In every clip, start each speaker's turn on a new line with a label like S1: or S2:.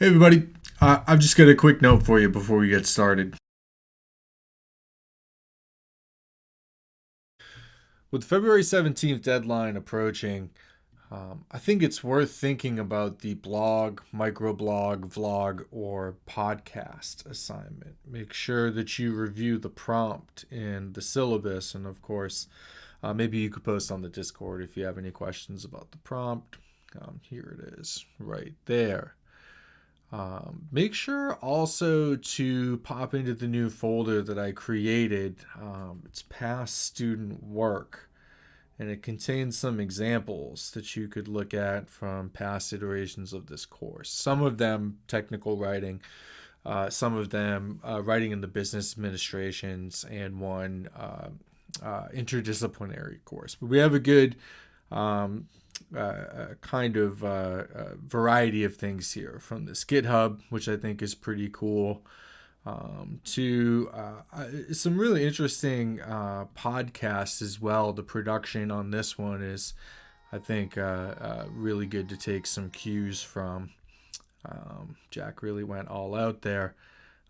S1: Hey everybody, I've just got a quick note for you before we get started. With February 17th deadline approaching, I think it's worth thinking about the blog, microblog, vlog, or podcast assignment. Make sure that you review the prompt in the syllabus, and of course, maybe you could post on the Discord if you have any questions about the prompt. Here it is, right there. Make sure also to pop into the new folder that I created. It's past student work, and it contains some examples that you could look at from past iterations of this course. Some of them technical writing, some of them writing in the business administrations, and one interdisciplinary course. But we have a good variety of things here, from this GitHub, which I think is pretty cool, to some really interesting podcasts as well. The production on this one is, I think, really good to take some cues from. Jack really went all out there.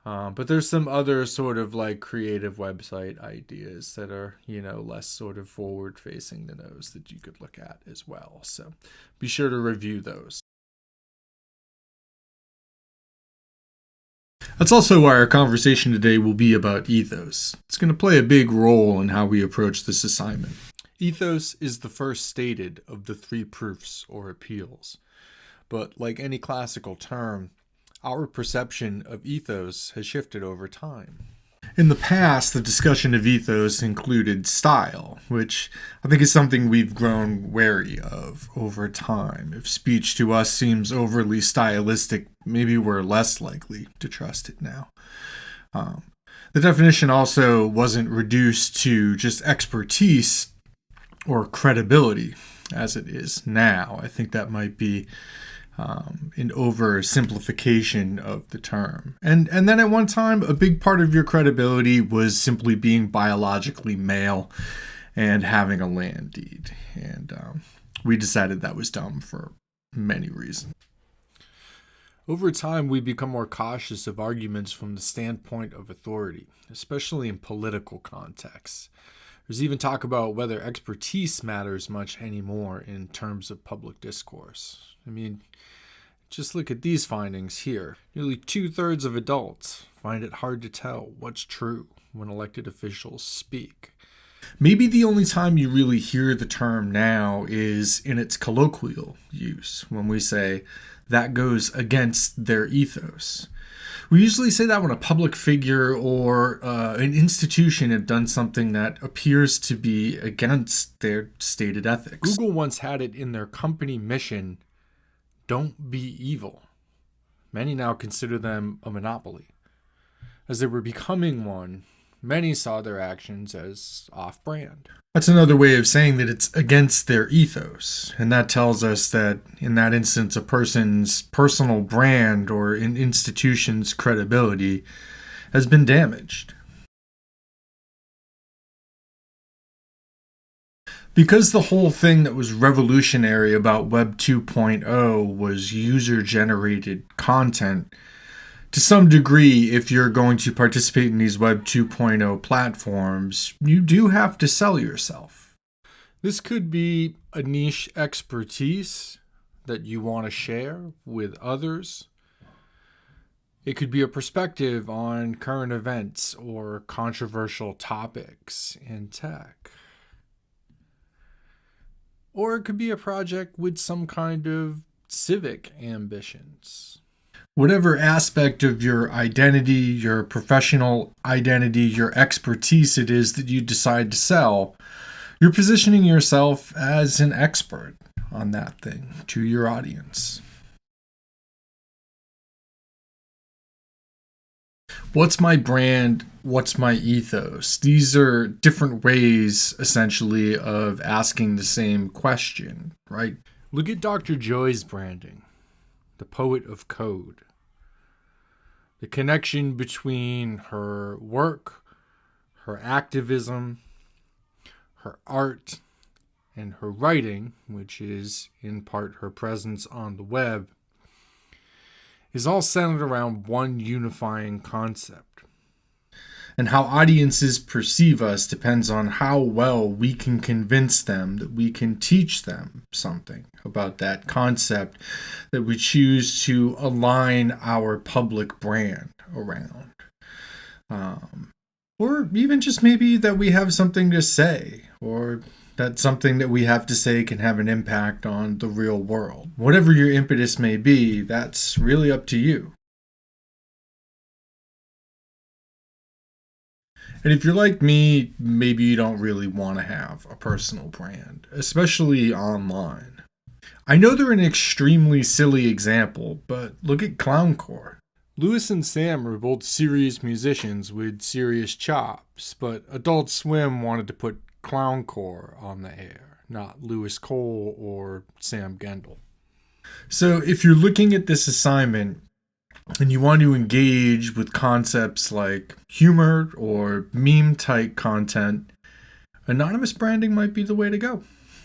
S1: But there's some other sort of like creative website ideas that are, less sort of forward facing than those that you could look at as well. So be sure to review those. That's also why our conversation today will be about ethos. It's going to play a big role in how we approach this assignment. Ethos is the first stated of the three proofs or appeals. But like any classical term, our perception of ethos has shifted over time. In the past, the discussion of ethos included style, which I think is something we've grown wary of over time. If speech to us seems overly stylistic, maybe we're less likely to trust it now. The definition also wasn't reduced to just expertise or credibility, as it is now. I think that might be an oversimplification of the term. And then at one time, a big part of your credibility was simply being biologically male and having a land deed. And we decided that was dumb for many reasons. Over time, we become more cautious of arguments from the standpoint of authority, especially in political contexts. There's even talk about whether expertise matters much anymore in terms of public discourse. I mean, just look at these findings here. Nearly 2/3 of adults find it hard to tell what's true when elected officials speak. Maybe the only time you really hear the term now is in its colloquial use, when we say, that goes against their ethos. We usually say that when a public figure or an institution have done something that appears to be against their stated ethics. Google once had it in their company mission, "Don't be evil." Many now consider them a monopoly. As they were becoming one, many saw their actions as off-brand. That's another way of saying that it's against their ethos. And that tells us that, in that instance, a person's personal brand or an institution's credibility has been damaged. Because the whole thing that was revolutionary about Web 2.0 was user-generated content, to some degree, if you're going to participate in these Web 2.0 platforms, you do have to sell yourself. This could be a niche expertise that you want to share with others. It could be a perspective on current events or controversial topics in tech. Or it could be a project with some kind of civic ambitions. Whatever aspect of your identity, your professional identity, your expertise it is that you decide to sell, you're positioning yourself as an expert on that thing to your audience. What's my brand? What's my ethos? These are different ways, essentially, of asking the same question, right? Look at Dr. Joy's branding, the poet of code. The connection between her work, her activism, her art, and her writing, which is in part her presence on the web, is all centered around one unifying concept. And how audiences perceive us depends on how well we can convince them that we can teach them something about that concept that we choose to align our public brand around. Or even just maybe that we have something to say, or that something that we have to say can have an impact on the real world. Whatever your impetus may be, that's really up to you. And if you're like me, maybe you don't really want to have a personal brand, especially online. I know they're an extremely silly example, but look at Clowncore. Lewis and Sam are both serious musicians with serious chops, but Adult Swim wanted to put Clowncore on the air, not Lewis Cole or Sam Gendel. So if you're looking at this assignment, and you want to engage with concepts like humor or meme type content, anonymous branding might be the way to go.